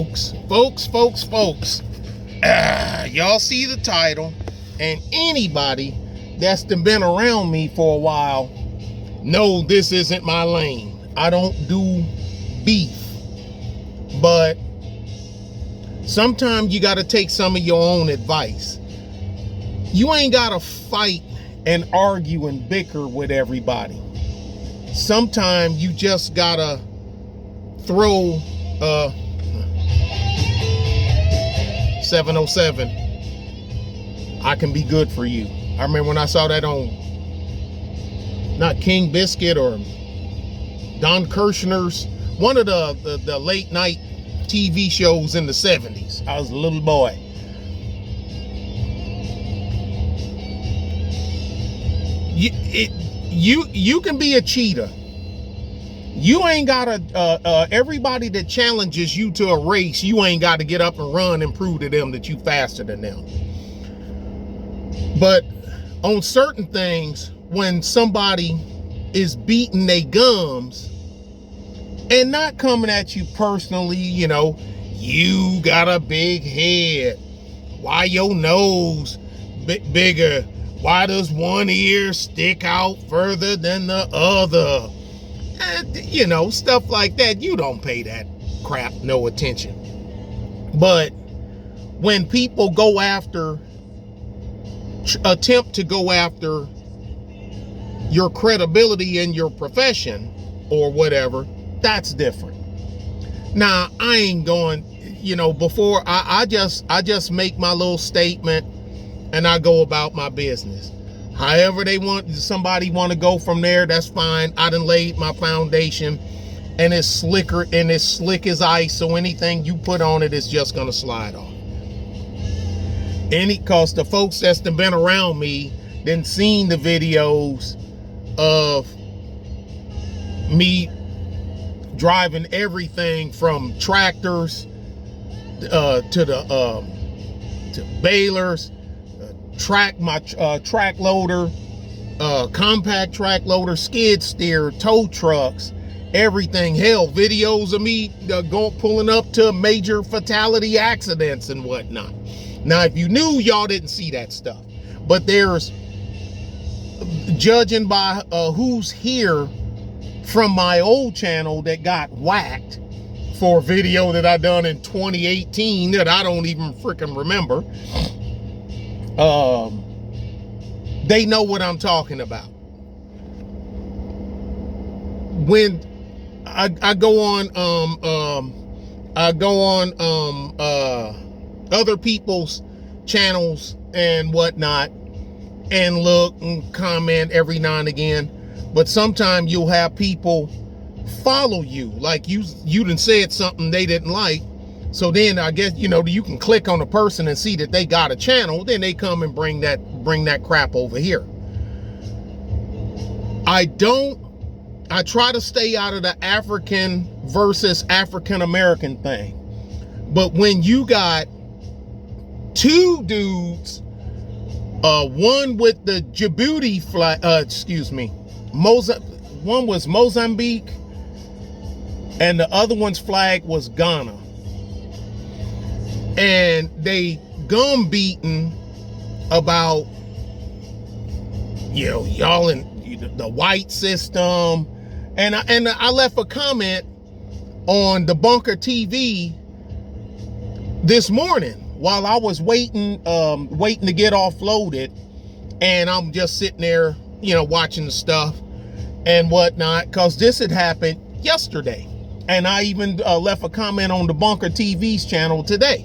folks, y'all see the title, and anybody that's been around me for a while know this isn't my lane. I don't do beef, but sometimes you got to take some of your own advice. You ain't got to fight and argue and bicker with everybody. Sometimes you just gotta throw 707. I can be good for you. I remember when I saw that on not King Biscuit or Don Kirshner's, one of the late night TV shows in the 70s. I was a little boy. You can be a cheater. You ain't gotta, everybody that challenges you to a race, you ain't got to get up and run and prove to them that you faster than them. But on certain things, when somebody is beating their gums and not coming at you personally, you know, you got a big head. Why your nose bigger? Why does one ear stick out further than the other? You know, stuff like that. You don't pay that crap no attention. But when people go after, attempt to go after your credibility in your profession or whatever, that's different. Now, I ain't going, you know, before I just make my little statement and I go about my business. However somebody want to go from there, that's fine. I done laid my foundation and it's slicker and it's slick as ice, so anything you put on it is just gonna slide off. Cause the folks that's been around me then seen the videos of me driving everything from tractors to balers, track loader, compact track loader, skid steer, tow trucks, everything. Hell, videos of me pulling up to major fatality accidents and whatnot. Now, if you knew, y'all didn't see that stuff, but there's, judging by who's here from my old channel that got whacked for a video that I done in 2018 that I don't even freaking remember. They know what I'm talking about. When I go on other people's channels and whatnot and look and comment every now and again, but sometimes you'll have people follow you, like you done said something they didn't like. So then I guess, you know, you can click on a person and see that they got a channel. Then they come and bring that crap over here. I try to stay out of the African versus African American thing. But when you got two dudes, one with the Djibouti flag, one was Mozambique and the other one's flag was Ghana. And they gum beating about, you know, y'all in the white system. And I left a comment on the Bunker TV this morning while I was waiting to get offloaded. And I'm just sitting there, you know, watching the stuff and whatnot, because this had happened yesterday. And I even left a comment on the Bunker TV's channel today.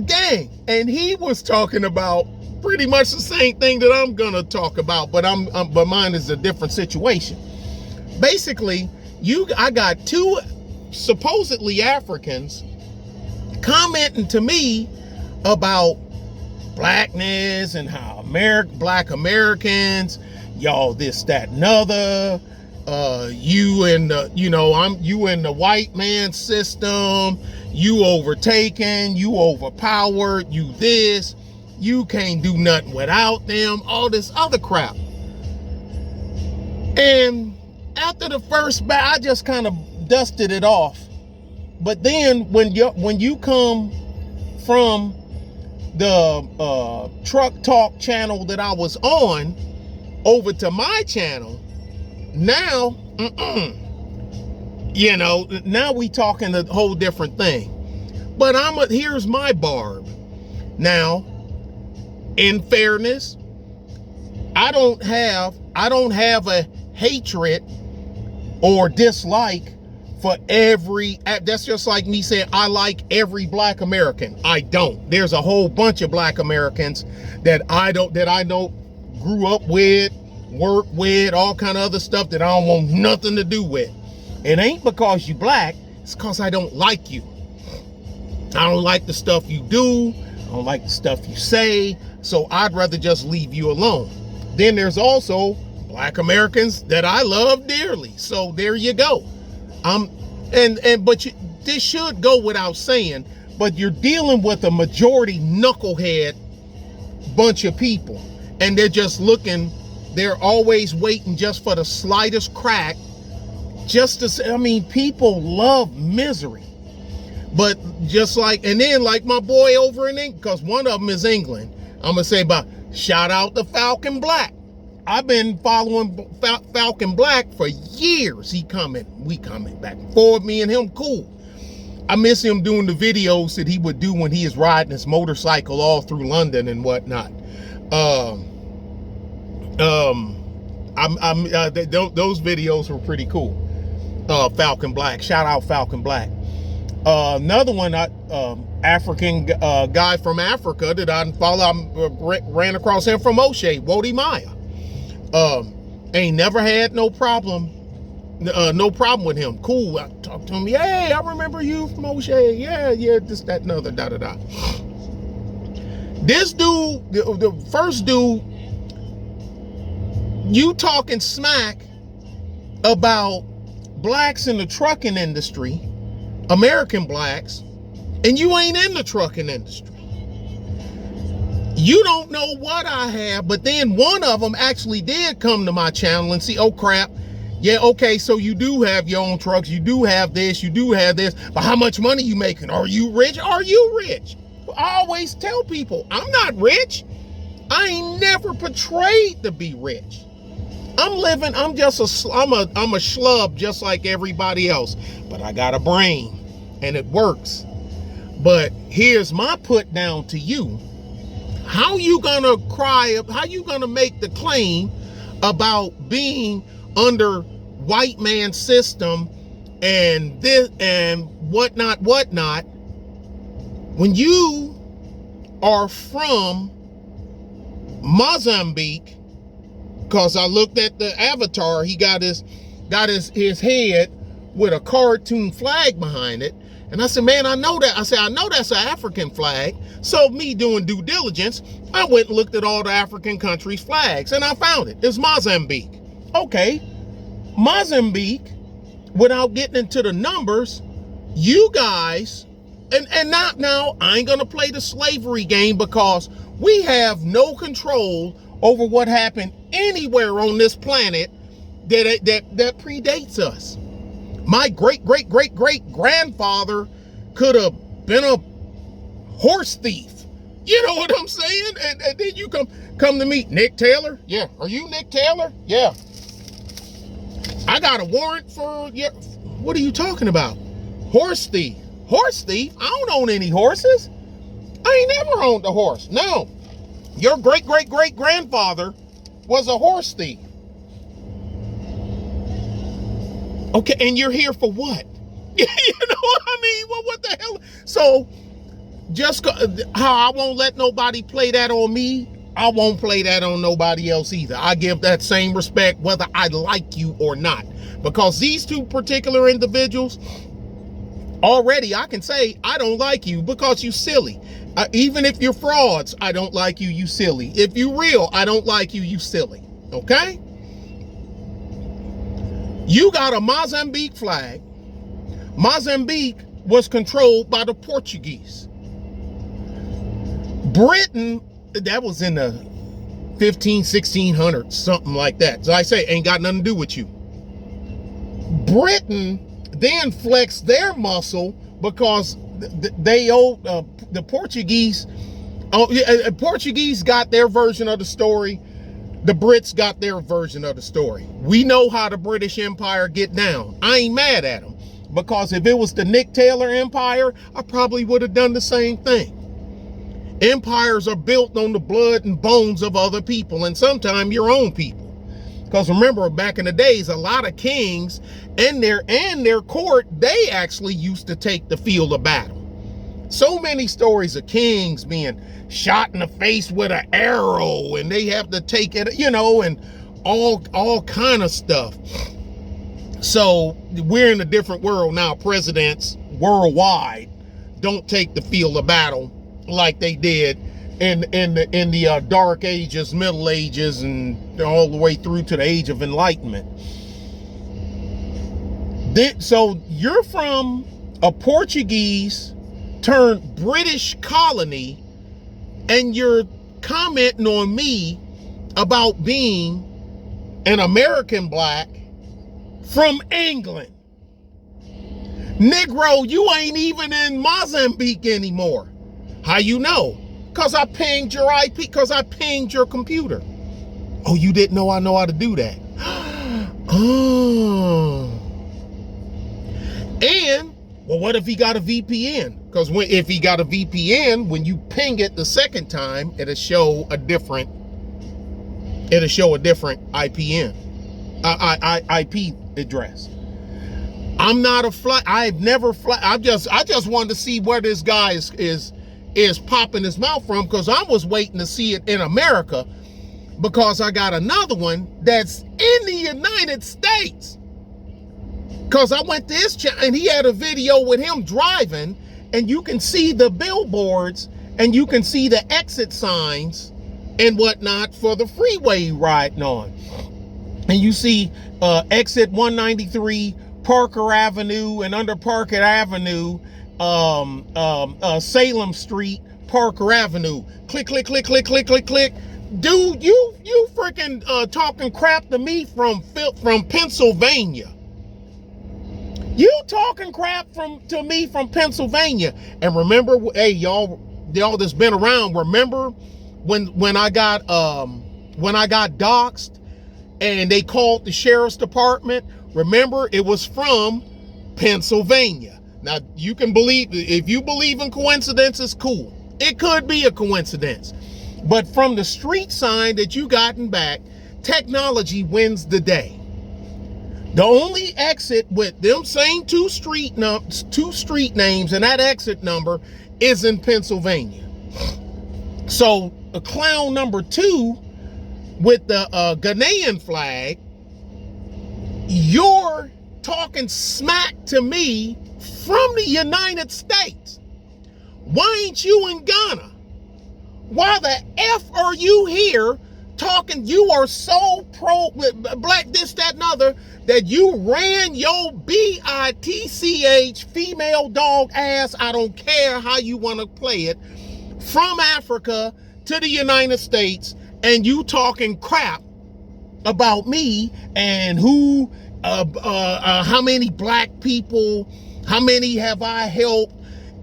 Dang, and he was talking about pretty much the same thing that I'm gonna talk about, but but mine is a different situation. Basically, I got two supposedly Africans commenting to me about blackness and how black Americans, y'all this, that, and other. You in the, you know, you in the white man system. You overtaken, you overpowered, you this, you can't do nothing without them, all this other crap. And after the first batch, I just kind of dusted it off But then when you come from the Truck Talk channel that I was on over to my channel, now, you know, now we talking a whole different thing. But here's my barb. Now, in fairness, I don't have a hatred or dislike for every, that's just like me saying I like every black American. I don't. There's a whole bunch of black Americans that I know grew up with, work with, all kind of other stuff that I don't want nothing to do with. It ain't because you black, it's because I don't like you. I don't like the stuff you do, I don't like the stuff you say, so I'd rather just leave you alone. Then there's also black Americans that I love dearly. So there you go. This should go without saying, but you're dealing with a majority knucklehead bunch of people, and they're just looking, they're always waiting just for the slightest crack, just to say, I mean, people love misery. But just like, and then like my boy over in England, because one of them is England, I'm gonna say about, shout out to Falcon Black. I've been following Falcon Black for years. We coming back and forth, me and him, cool. I miss him doing the videos that he would do when he is riding his motorcycle all through London and whatnot. Those videos were pretty cool. Falcon Black, shout out Falcon Black. Another one, African guy from Africa that I follow, ran across him from O'Shea, Wody Maya. Ain't never had no problem with him. Cool. I talked to him. Hey, I remember you from O'Shea. Yeah, this, that, and other, da-da-da. This dude, the first dude, you talking smack about blacks in the trucking industry, American blacks, and you ain't in the trucking industry. You don't know what I have, but then one of them actually did come to my channel and see, oh crap, yeah, okay, so you do have your own trucks, you do have this, but how much money you making? Are you rich? Are you rich? I always tell people, I'm not rich. I ain't never portrayed to be rich. I'm just a schlub just like everybody else, but I got a brain and it works. But here's my put down to you. How you gonna make the claim about being under white man system and this and whatnot, when you are from Mozambique? Because I looked at the avatar, he got his head with a cartoon flag behind it. And I said, man, I know that. I said, I know that's an African flag. So me doing due diligence, I went and looked at all the African countries' flags and I found it. It's Mozambique. Okay, Mozambique, without getting into the numbers, you guys, and not now, I ain't gonna play the slavery game because we have no control over what happened anywhere on this planet that predates us. My great-great-great-great-grandfather could have been a horse thief. You know what I'm saying? And then you come to me, Nick Taylor? Yeah. Are you Nick Taylor? Yeah. I got a warrant for, yeah. What are you talking about? Horse thief. Horse thief? I don't own any horses. I ain't never owned a horse. No. Your great-great-great-grandfather was a horse thief. Okay, and you're here for what? You know what I mean? Well, what the hell? So, just how I won't let nobody play that on me, I won't play that on nobody else either. I give that same respect whether I like you or not. Because these two particular individuals, already I can say, I don't like you because you silly. Even if you're frauds, I don't like you, you silly. If you real, I don't like you, you silly. Okay? You got a Mozambique flag. Mozambique was controlled by the Portuguese. Britain, that was in the 1600s, something like that. So I say, ain't got nothing to do with you. Britain then flexed their muscle because they owe the Portuguese. Portuguese got their version of the story. The Brits got their version of the story. We know how the British Empire get down. I ain't mad at them, because if it was the Nick Taylor Empire, I probably would have done the same thing. Empires are built on the blood and bones of other people, and sometimes your own people. Because remember, back in the days, a lot of kings and their court, they actually used to take the field of battle. So many stories of kings being shot in the face with an arrow, and they have to take it, you know, and all kind of stuff. So we're in a different world now. Presidents worldwide don't take the field of battle like they did in the Dark Ages, Middle Ages, and all the way through to the Age of Enlightenment. So you're from a Portuguese turned British colony, and you're commenting on me about being an American black from England. Negro, you ain't even in Mozambique anymore. How you know? Because I pinged your IP, because I pinged your computer. Oh, you didn't know I know how to do that? Oh. And, well, what if he got a VPN? Because if he got a VPN, when you ping it the second time, it'll show a different IPN, IP address. I'm not a fly. I've never fly. I just wanted to see where this guy is popping his mouth from, because I was waiting to see it in America, because I got another one that's in the United States. Because I went to his channel and he had a video with him driving, and you can see the billboards and you can see the exit signs and whatnot for the freeway riding on. And you see exit 193, Parker Avenue, and under Parker Avenue, Salem Street, Parker Avenue. Click, click, click, click, click, click, click. Dude, you freaking talking crap to me from Pennsylvania. You talking crap to me from Pennsylvania. And remember, hey, y'all that's been around, remember when I got doxxed and they called the sheriff's department? Remember, it was from Pennsylvania. Now, you can believe, if you believe in coincidences, cool. It could be a coincidence. But from the street sign that you gotten back, technology wins the day. The only exit with them same two street names and that exit number is in Pennsylvania. So clown number 2 with the Ghanaian flag, you're talking smack to me from the United States. Why ain't you in Ghana? Why the F are you here talking? You are so pro black this, that, and other that you ran your bitch female dog ass, I don't care how you want to play it, from Africa to the United States, and you talking crap about me and who, how many black people, how many have I helped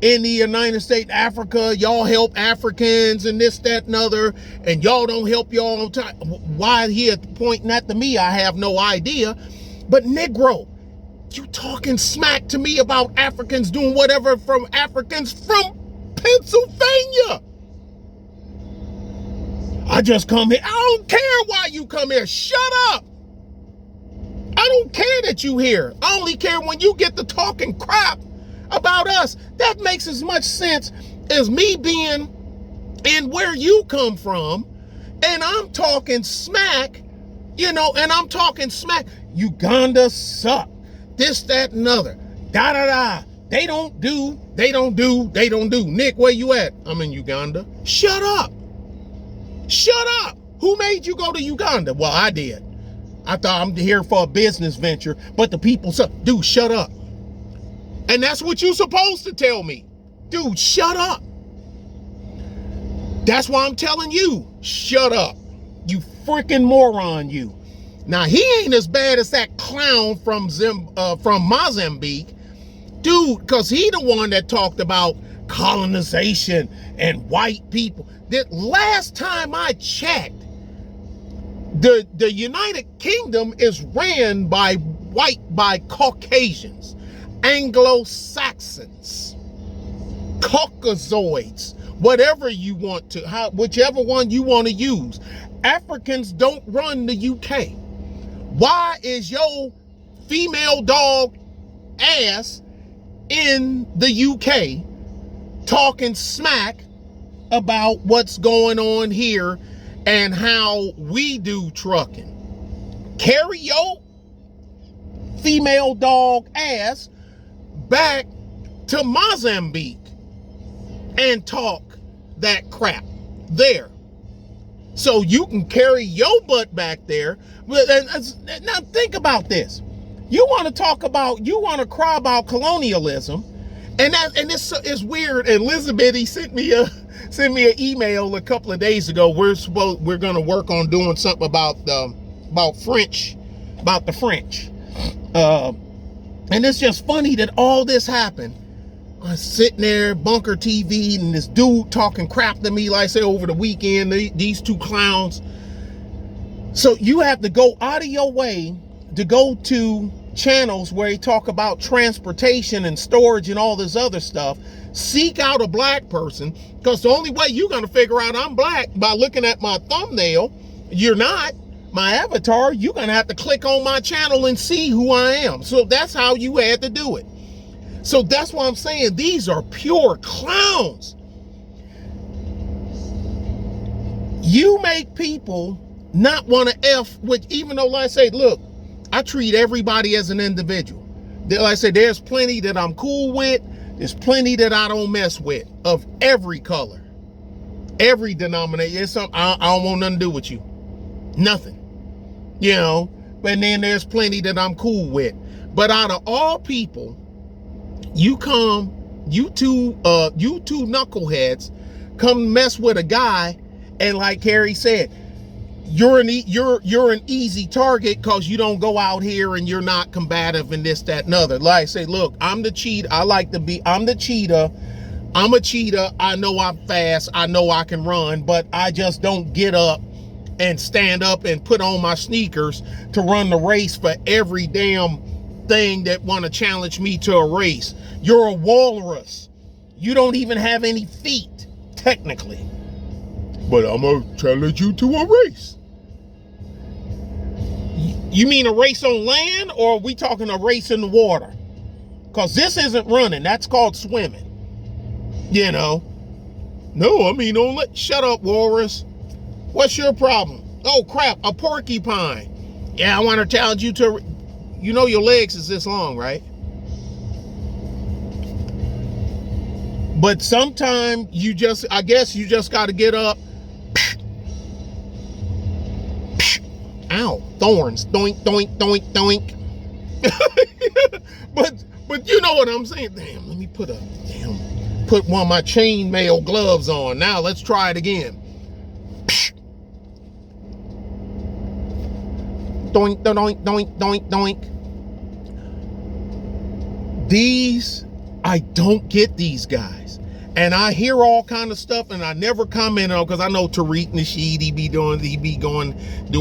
in the United States, Africa? Y'all help Africans and this, that, and other, and y'all don't help y'all on time. Why he pointing at me, I have no idea. But Negro, you talking smack to me about Africans doing whatever from Africans from Pennsylvania. I just come here. I don't care why you come here. Shut up. I don't care that you here. I only care when you get to talking crap about us. That makes as much sense as me being in where you come from, and I'm talking smack, and I'm talking smack. Uganda suck. This, that, and other. Da, da, da. They don't do. Nick, where you at? I'm in Uganda. Shut up. Shut up. Who made you go to Uganda? Well, I did. I thought I'm here for a business venture, but the people suck. Dude, shut up. And that's what you're supposed to tell me. Dude, shut up. That's why I'm telling you, shut up. You freaking moron, you. Now, he ain't as bad as that clown from Mozambique. Dude, because he the one that talked about colonization and white people. The last time I checked, the United Kingdom is ran by Caucasians, Anglo-Saxons, Caucasoids, whatever you want to, whichever one you want to use. Africans don't run the UK. Why is your female dog ass in the UK talking smack about what's going on here and how we do trucking? Carry your female dog ass back to Mozambique and talk that crap there, so you can carry your butt back there. Now think about this. You want to cry about colonialism, and it's weird. And Elizabeth, he sent me an email a couple of days ago. We're going to work on doing something about the French. And it's just funny that all this happened. I'm sitting there, Bunker TV, and this dude talking crap to me, like I say, over the weekend, these two clowns. So you have to go out of your way to go to channels where they talk about transportation and storage and all this other stuff. Seek out a black person, because the only way you're going to figure out I'm black by looking at my thumbnail. You're not. My avatar, you're going to have to click on my channel and see who I am. So that's how you had to do it. So that's why I'm saying these are pure clowns. You make people not want to F with, even though, like I say, look, I treat everybody as an individual. Like I said, there's plenty that I'm cool with. There's plenty that I don't mess with, of every color, every denomination. I don't want nothing to do with you. Nothing. You know, but then there's plenty that I'm cool with. But out of all people, you two knuckleheads come mess with a guy, and like Carrie said, you're an easy target because you don't go out here and you're not combative and this, that, and other. Like I say, look, I'm the cheetah. I'm the cheetah. I'm a cheetah. I know I'm fast. I know I can run, but I just don't get up and stand up and put on my sneakers to run the race for every damn thing that want to challenge me to a race. You're a walrus. You don't even have any feet, technically. But I'm gonna challenge you to a race. You mean a race on land, or are we talking a race in the water? Because this isn't running. That's called swimming. You know? No, I mean, shut up, walrus. What's your problem? Oh, crap, a porcupine. Yeah, I want to challenge you to... You know your legs is this long, right? But sometimes I guess you just got to get up. Ow, thorns, doink, doink, doink, doink. but you know what I'm saying? Damn, let me put one of my chainmail gloves on. Now let's try it again. Doink, doink, doink, doink, doink. I don't get these guys. And I hear all kind of stuff, and I never comment on, because I know Tariq Nasheed, he be doing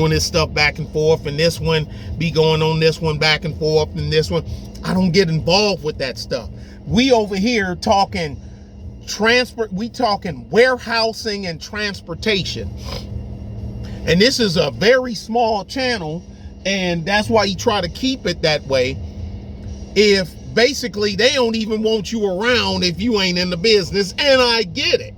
this stuff back and forth, and this one be going on this one back and forth, and this one. I don't get involved with that stuff. We over here talking we talking warehousing and transportation. And this is a very small channel, and that's why you try to keep it that way. If basically they don't even want you around if you ain't in the business, and I get it.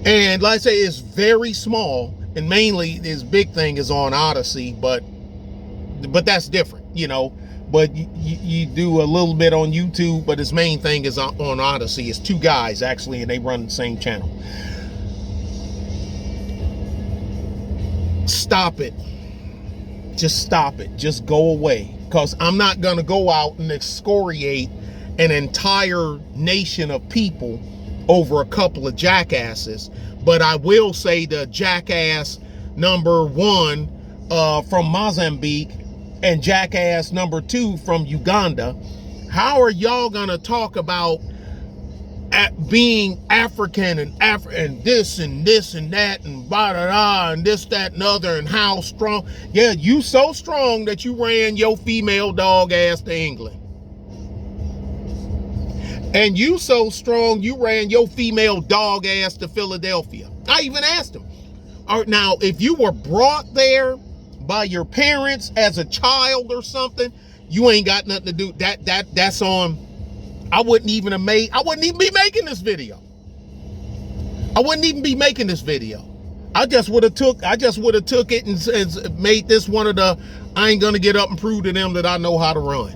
And like I say, it's very small, and mainly his big thing is on Odyssey, but that's different, you know. But you do a little bit on YouTube, but his main thing is on Odyssey. It's two guys actually, and they run the same channel. Stop it. Just stop it. Just go away. Because I'm not going to go out and excoriate an entire nation of people over a couple of jackasses. But I will say the jackass number 1 from Mozambique and jackass number 2 from Uganda How are y'all gonna talk about being African and this and this and that and blah da da and this, that, and other, and how strong? Yeah, you so strong that you ran your female dog ass to England. And you so strong you ran your female dog ass to Philadelphia. I even asked him. All right, now, if you were brought there by your parents as a child or something, you ain't got nothing to do. That's on. I wouldn't even be making this video. I wouldn't even be making this video. I just would have took it and made this one of the, I ain't gonna get up and prove to them that I know how to run.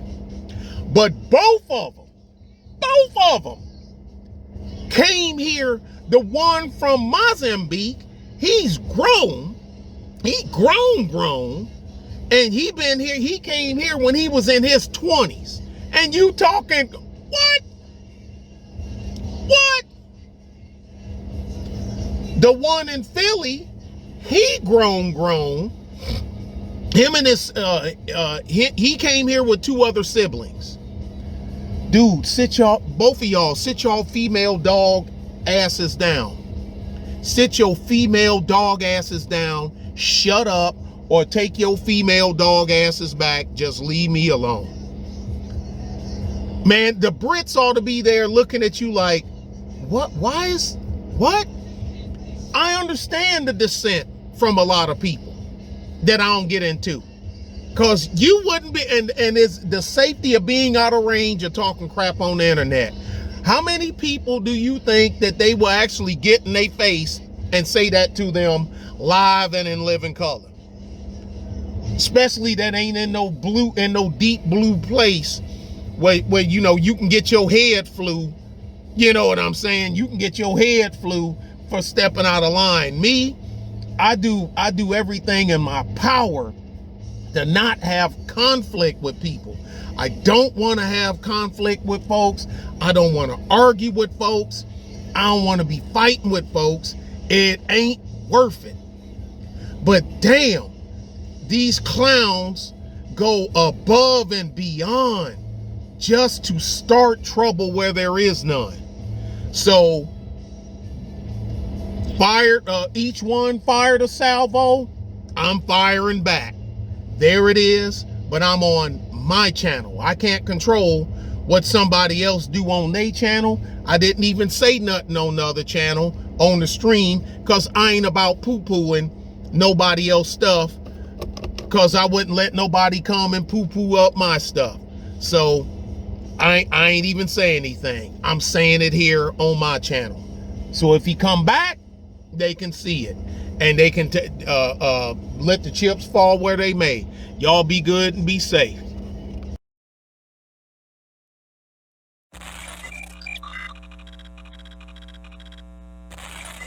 But both of them came here. The one from Mozambique, he's grown. He grown. And he came here when he was in his 20s. And you talking, what? The one in Philly, he grown. Him and his, he came here with 2 other siblings. Dude, both of y'all, sit y'all female dog asses down. Sit your female dog asses down. Shut up, or take your female dog asses back. Just leave me alone. Man, the Brits ought to be there looking at you like, what? What? I understand the dissent from a lot of people that I don't get into. Because you wouldn't be, and it's the safety of being out of range of talking crap on the internet. How many people do you think that they will actually get in their face and say that to them live and in living color? Especially that ain't in no deep blue place where you know you can get your head flu. You know what I'm saying? You can get your head flu for stepping out of line. Me, I do everything in my power to not have conflict with people. I don't want to have conflict with folks. I don't want to argue with folks. I don't want to be fighting with folks. It ain't worth it. But damn, these clowns go above and beyond just to start trouble where there is none. So each one fired a salvo. I'm firing back. There it is, but I'm on my channel. I can't control what somebody else do on their channel. I didn't even say nothing on the other channel on the stream because I ain't about poo-pooing nobody else stuff, because I wouldn't let nobody come and poo-poo up my stuff. So I ain't even saying anything. I'm saying it here on my channel. So if he come back, they can see it. And they can let the chips fall where they may. Y'all be good and be safe.